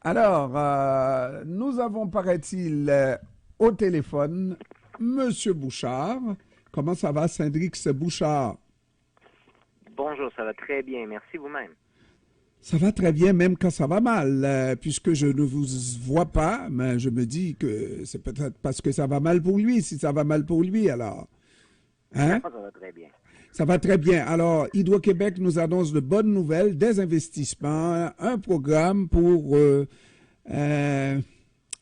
Alors, nous avons, paraît-il, au téléphone, Monsieur Bouchard. Comment ça va, Saint-Drix Bouchard? Bonjour, ça va très bien. Merci vous-même. Ça va très bien, même quand ça va mal, puisque je ne vous vois pas, mais je me dis que c'est peut-être parce que ça va mal pour lui. Si ça va mal pour lui, alors, hein? Ça va très bien. Ça va très bien. Alors, Hydro-Québec nous annonce de bonnes nouvelles, des investissements, un programme pour euh,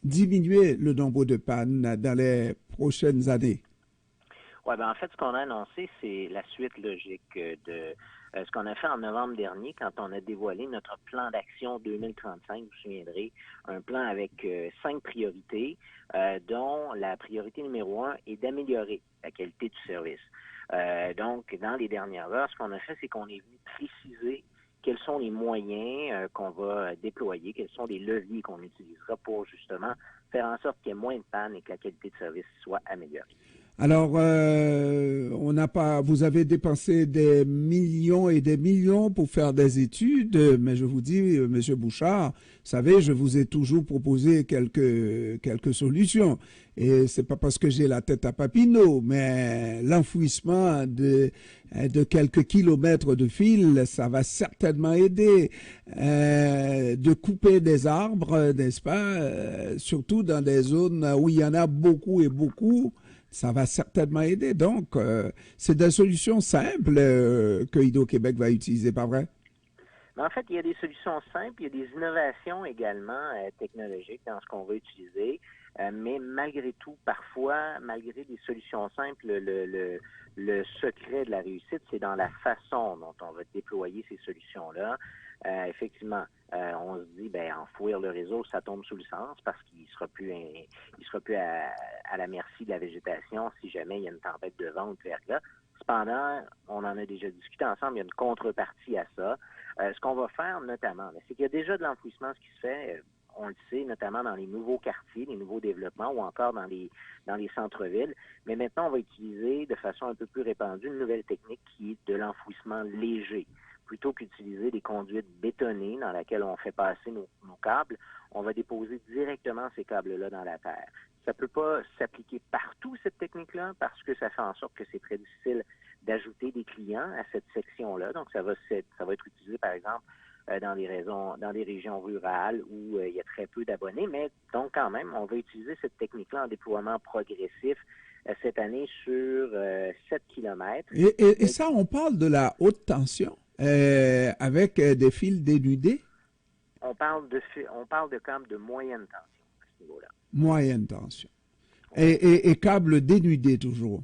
diminuer le nombre de pannes dans les prochaines années. Ouais, ben en fait, ce qu'on a annoncé, c'est la suite logique de ce qu'on a fait en novembre dernier quand on a dévoilé notre plan d'action 2035, vous vous souviendrez, un plan avec 5 priorités, dont la priorité numéro 1 est d'améliorer la qualité du service. Donc, dans les dernières heures, ce qu'on a fait, c'est qu'on est venu préciser quels sont les moyens qu'on va déployer, quels sont les leviers qu'on utilisera pour justement faire en sorte qu'il y ait moins de pannes et que la qualité de service soit améliorée. Alors, on n'a pas, vous avez dépensé des millions et des millions pour faire des études, mais je vous dis, Monsieur Bouchard, vous savez, je vous ai toujours proposé quelques solutions. Et c'est pas parce que j'ai la tête à Papineau, mais l'enfouissement de quelques kilomètres de fil, ça va certainement aider. De couper des arbres, n'est-ce pas, surtout dans des zones où il y en a beaucoup et beaucoup. Ça va certainement aider. Donc, c'est des solutions simples que Hydro-Québec va utiliser, pas vrai? Mais en fait, il y a des solutions simples, il y a des innovations également technologiques dans ce qu'on va utiliser, mais malgré tout, parfois, malgré des solutions simples, le secret de la réussite, c'est dans la façon dont on va déployer ces solutions-là. Effectivement, on se dit, ben, enfouir le réseau, ça tombe sous le sens parce il sera plus à la merci de la végétation si jamais il y a une tempête de vent ou de verglas. Cependant, on en a déjà discuté ensemble, il y a une contrepartie à ça. Ce qu'on va faire notamment, c'est qu'il y a déjà de l'enfouissement, ce qui se fait, on le sait, notamment dans les nouveaux quartiers, les nouveaux développements ou encore dans les centres-villes. Mais maintenant, on va utiliser de façon un peu plus répandue une nouvelle technique qui est de l'enfouissement léger. Plutôt qu'utiliser des conduites bétonnées dans lesquelles on fait passer nos câbles, on va déposer directement ces câbles-là dans la terre. Ça ne peut pas s'appliquer partout, cette technique-là, parce que ça fait en sorte que c'est très difficile d'ajouter des clients à cette section-là. Donc, ça va être utilisé, par exemple, dans des régions rurales où il y a très peu d'abonnés. Mais donc, quand même, on va utiliser cette technique-là en déploiement progressif cette année sur 7 kilomètres. Et ça, on parle de la haute tension avec des fils dénudés, On parle de câbles de moyenne tension à ce niveau-là. moyenne tension. Ouais. Et câbles dénudés toujours.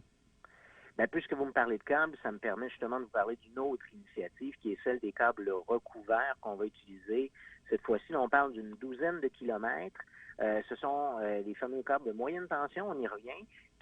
Ben, puisque vous me parlez de câbles, ça me permet justement de vous parler d'une autre initiative qui est celle des câbles recouverts qu'on va utiliser. Cette fois-ci, on parle d'une douzaine de kilomètres. Ce sont les fameux câbles de moyenne tension, on y revient,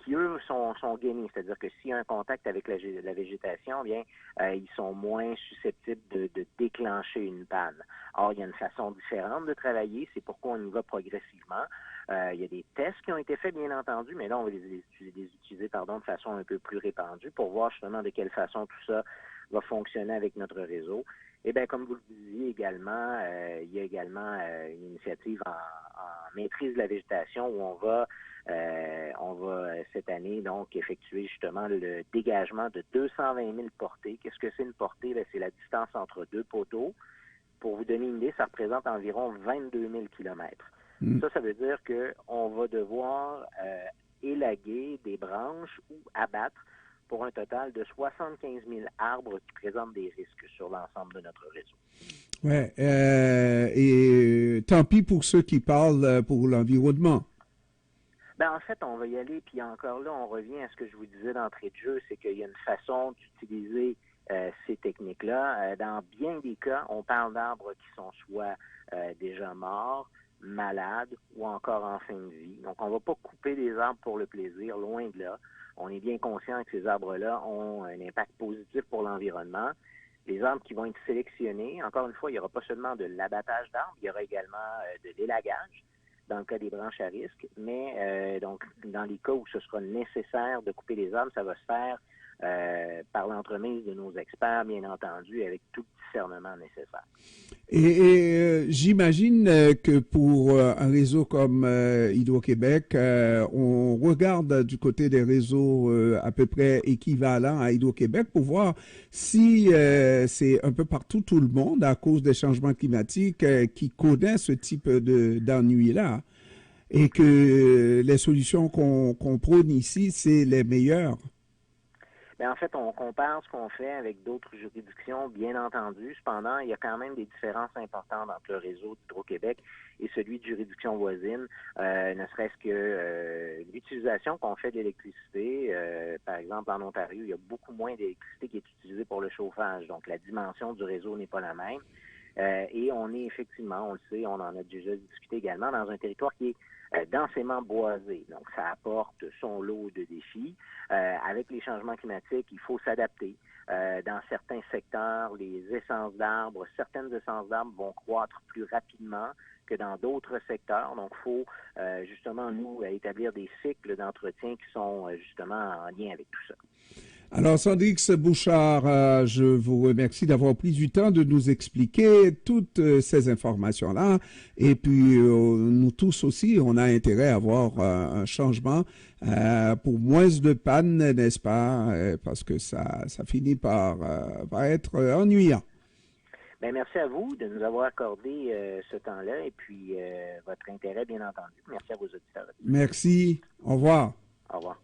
qui eux sont gainés. C'est-à-dire que s'il y a un contact avec la végétation, bien, ils sont moins susceptibles de déclencher une panne. Or, il y a une façon différente de travailler, c'est pourquoi on y va progressivement. Il y a des tests qui ont été faits, bien entendu, mais là, on va les utiliser de façon un peu plus répandue pour voir justement de quelle façon tout ça va fonctionner avec notre réseau. Et bien, comme vous le disiez également, il y a également une initiative en maîtrise de la végétation où on va cette année donc effectuer justement le dégagement de 220 000 portées. Qu'est-ce que c'est une portée? Bien, c'est la distance entre deux poteaux. Pour vous donner une idée, ça représente environ 22 000 kilomètres. Mm. Ça veut dire qu'on va devoir élaguer des branches ou abattre pour un total de 75 000 arbres qui présentent des risques sur l'ensemble de notre réseau. Ouais, et tant pis pour ceux qui parlent pour l'environnement. Ben, en fait, on va y aller, puis encore là, on revient à ce que je vous disais d'entrée de jeu, c'est qu'il y a une façon d'utiliser ces techniques-là. Dans bien des cas, on parle d'arbres qui sont soit déjà morts, malades ou encore en fin de vie. Donc, on ne va pas couper des arbres pour le plaisir, loin de là. On est bien conscient que ces arbres-là ont un impact positif pour l'environnement. Les arbres qui vont être sélectionnés, encore une fois, il n'y aura pas seulement de l'abattage d'arbres, il y aura également de l'élagage dans le cas des branches à risque, mais donc dans les cas où ce sera nécessaire de couper les arbres, ça va se faire par l'entremise de nos experts, bien entendu, avec tout le discernement nécessaire. Et j'imagine que pour un réseau comme Hydro-Québec, on regarde du côté des réseaux à peu près équivalents à Hydro-Québec pour voir si c'est un peu partout tout le monde à cause des changements climatiques qui connaît ce type d'ennui-là et que les solutions qu'on prône ici, c'est les meilleures. Bien, en fait, on compare ce qu'on fait avec d'autres juridictions, bien entendu. Cependant, il y a quand même des différences importantes entre le réseau d'Hydro-Québec et celui de juridictions voisines, ne serait-ce que l'utilisation qu'on fait d'électricité. Par exemple, en Ontario, il y a beaucoup moins d'électricité qui est utilisée pour le chauffage. Donc, la dimension du réseau n'est pas la même. Et on est effectivement, on le sait, on en a déjà discuté également, dans un territoire qui est densément boisé. Donc, ça apporte son lot de défis. Avec les changements climatiques, il faut s'adapter. Dans certains secteurs, les essences d'arbres, certaines essences d'arbres vont croître plus rapidement que dans d'autres secteurs. Donc, il faut justement, nous, établir des cycles d'entretien qui sont justement en lien avec tout ça. Alors, Sandrix Bouchard, je vous remercie d'avoir pris du temps de nous expliquer toutes ces informations-là. Et puis, nous tous aussi, on a intérêt à avoir un changement pour moins de panne, n'est-ce pas? Parce que ça finit par être ennuyant. Bien, merci à vous de nous avoir accordé ce temps-là et puis votre intérêt, bien entendu. Merci à vos auditeurs. Merci. Au revoir. Au revoir.